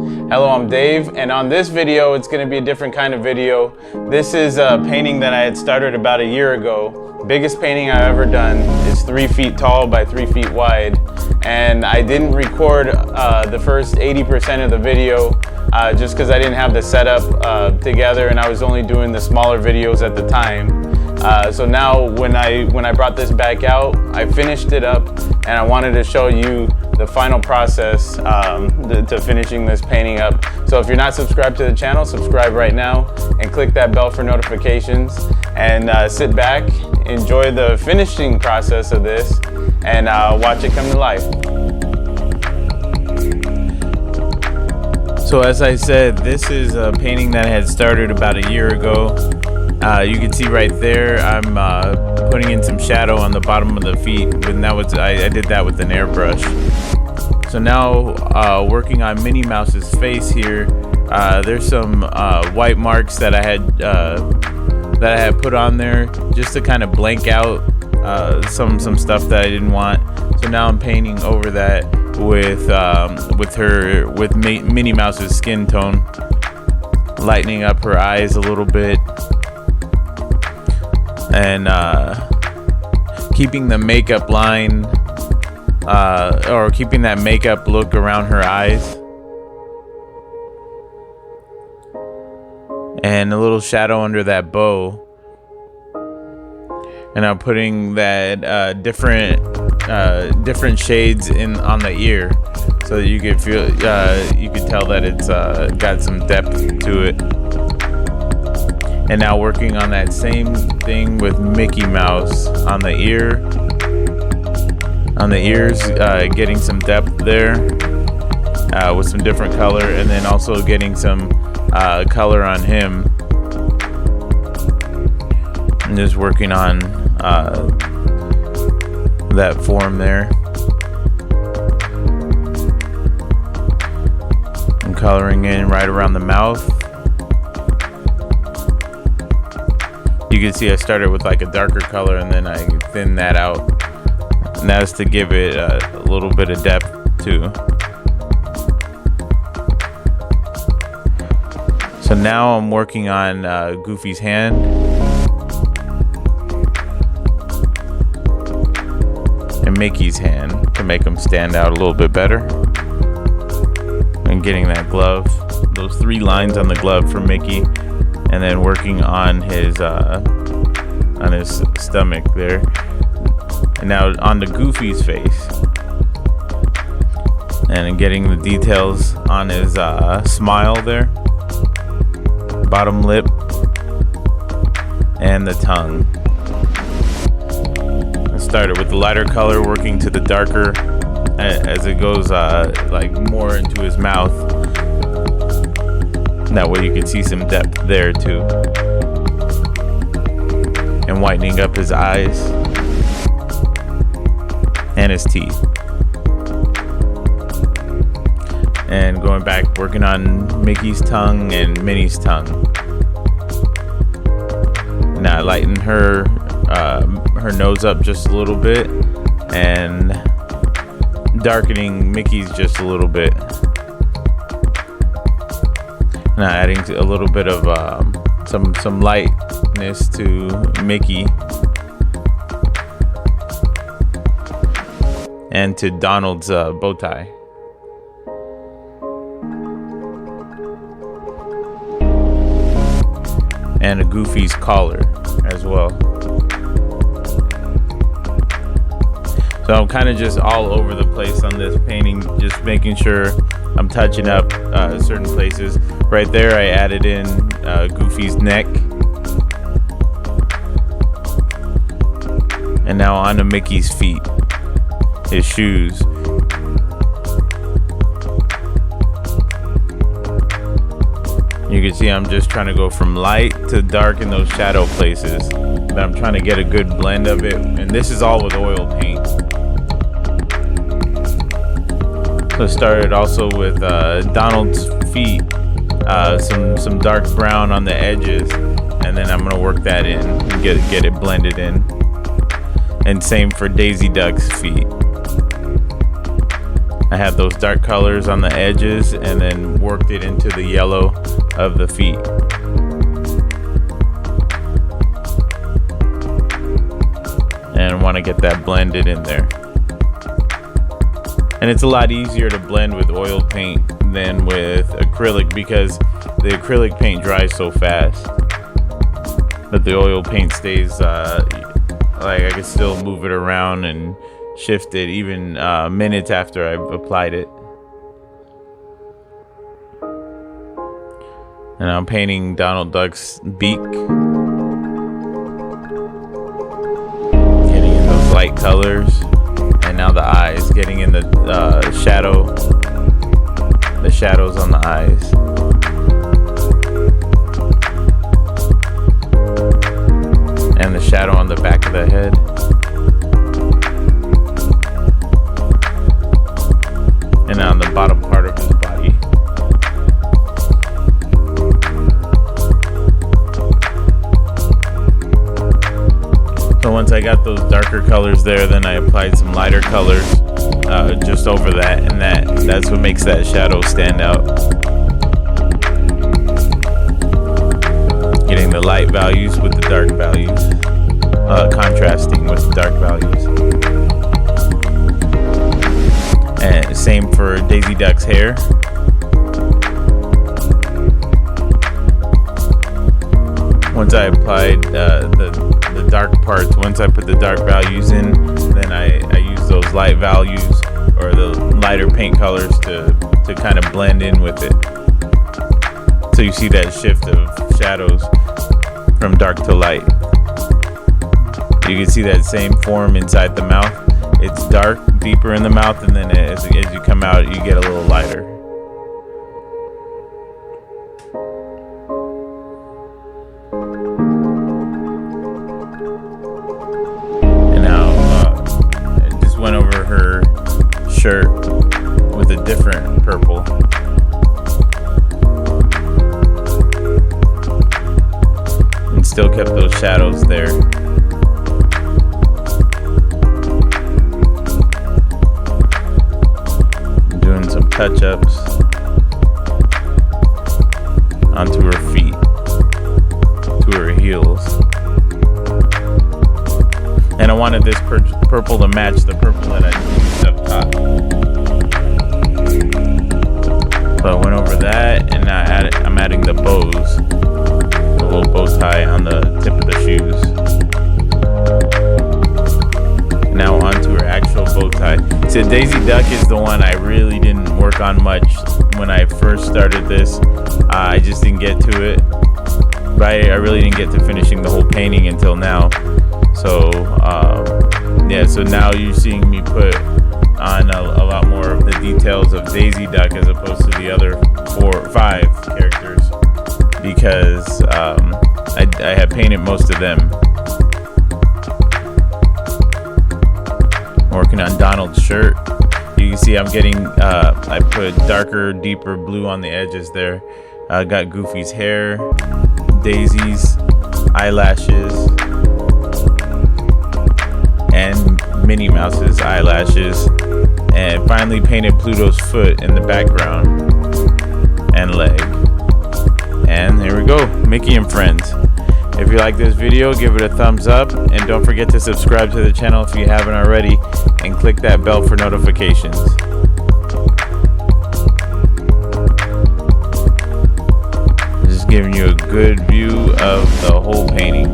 Hello, I'm Dave, and on this video, it's going to be a different kind of video. This is a painting that I had started about a year ago. Biggest painting I've ever done. It's 3 feet tall by 3 feet wide, and I didn't record the first 80% of the video just because I didn't have the setup together, and I was only doing the smaller videos at the time. So now when I brought this back out, I finished it up, and I wanted to show you the final process to finishing this painting up. So if you're not subscribed to the channel, subscribe right now and click that bell for notifications, and sit back, enjoy the finishing process of this, and watch it come to life. So as I said, this is a painting that I had started about a year ago. You can see right there, I'm putting in some shadow on the bottom of the feet, and that was I did that with an airbrush. So now working on Minnie Mouse's face here, there's some white marks that I had put on there just to kind of blank out some stuff that I didn't want. So now I'm painting over that with Minnie Mouse's skin tone, lightening up her eyes a little bit, and keeping the makeup line or keeping that makeup look around her eyes, and a little shadow under that bow. And I'm putting that different shades in on the ear, so that you could feel you could tell that it's got some depth to it. And now working on that same thing with Mickey Mouse on the ear, on the ears, getting some depth there with some different color, and then also getting some color on him. And just working on that form there. And coloring in right around the mouth. You can see I started with like a darker color, and then I thinned that out, and that's to give it a little bit of depth too. So now I'm working on Goofy's hand, and Mickey's hand to make them stand out a little bit better, and getting that glove, those 3 lines on the glove for Mickey. And then working on his stomach there, and now on the Goofy's face, and getting the details on his smile there, bottom lip, and the tongue. I started with the lighter color, working to the darker as it goes like more into his mouth. That way you can see some depth there too. And whitening up his eyes and his teeth. And going back, working on Mickey's tongue and Minnie's tongue. Now lighten her nose up just a little bit, and darkening Mickey's just a little bit. Now adding a little bit of some lightness to Mickey and to Donald's bow tie. And a Goofy's collar as well. So I'm kind of just all over the place on this painting, just making sure I'm touching up certain places. Right there I added in Goofy's neck. And now onto Mickey's feet, his shoes. You can see I'm just trying to go from light to dark in those shadow places. But I'm trying to get a good blend of it. And this is all with oil paint. So started also with Donald's feet, some dark brown on the edges, and then I'm gonna work that in and get it blended in. And same for Daisy Duck's feet. I had those dark colors on the edges and then worked it into the yellow of the feet. And want to get that blended in there. And it's a lot easier to blend with oil paint than with acrylic because the acrylic paint dries so fast. But the oil paint stays, like I can still move it around and shift it even minutes after I've applied it. And I'm painting Donald Duck's beak. Getting in those light colors. And now the eyes, getting in the shadows on the eyes. And the shadow on the back of the head. And on the bottom part of his body. So once I got those darker colors there, then I applied some lighter colors just over that, and that's what makes that shadow stand out. Getting the light values with the dark values, contrasting with the dark values. And same for Daisy Duck's hair. Once I applied the dark parts, once I put the dark values in, then I use those light values or the lighter paint colors to kind of blend in with it. So you see that shift of shadows from dark to light. You can see that same form inside the mouth. It's dark, deeper in the mouth, and then as you come out, you get a little lighter. And now I just went over her shirt with a different purple. And still kept those shadows there. Some touch-ups onto her feet, to her heels. And I wanted this purple to match the purple that I used up top. So I went over that, and I'm adding the bows, the little bow tie on the tip of the shoes. Now onto her actual bow tie. So Daisy Duck is the one I really didn't work on much when I first started this. I just didn't get to it. But I really didn't get to finishing the whole painting until now. So yeah, so now you're seeing me put on a lot more of the details of Daisy Duck as opposed to the other 4 or 5 characters, because I had painted most of them. Working on Donald's shirt. You can see I'm getting, I put darker, deeper blue on the edges there. I got Goofy's hair, Daisy's eyelashes, and Minnie Mouse's eyelashes. And finally painted Pluto's foot in the background and leg. And there we go, Mickey and Friends. If you like this video, give it a thumbs up, and don't forget to subscribe to the channel if you haven't already, and click that bell for notifications. Just giving you a good view of the whole painting.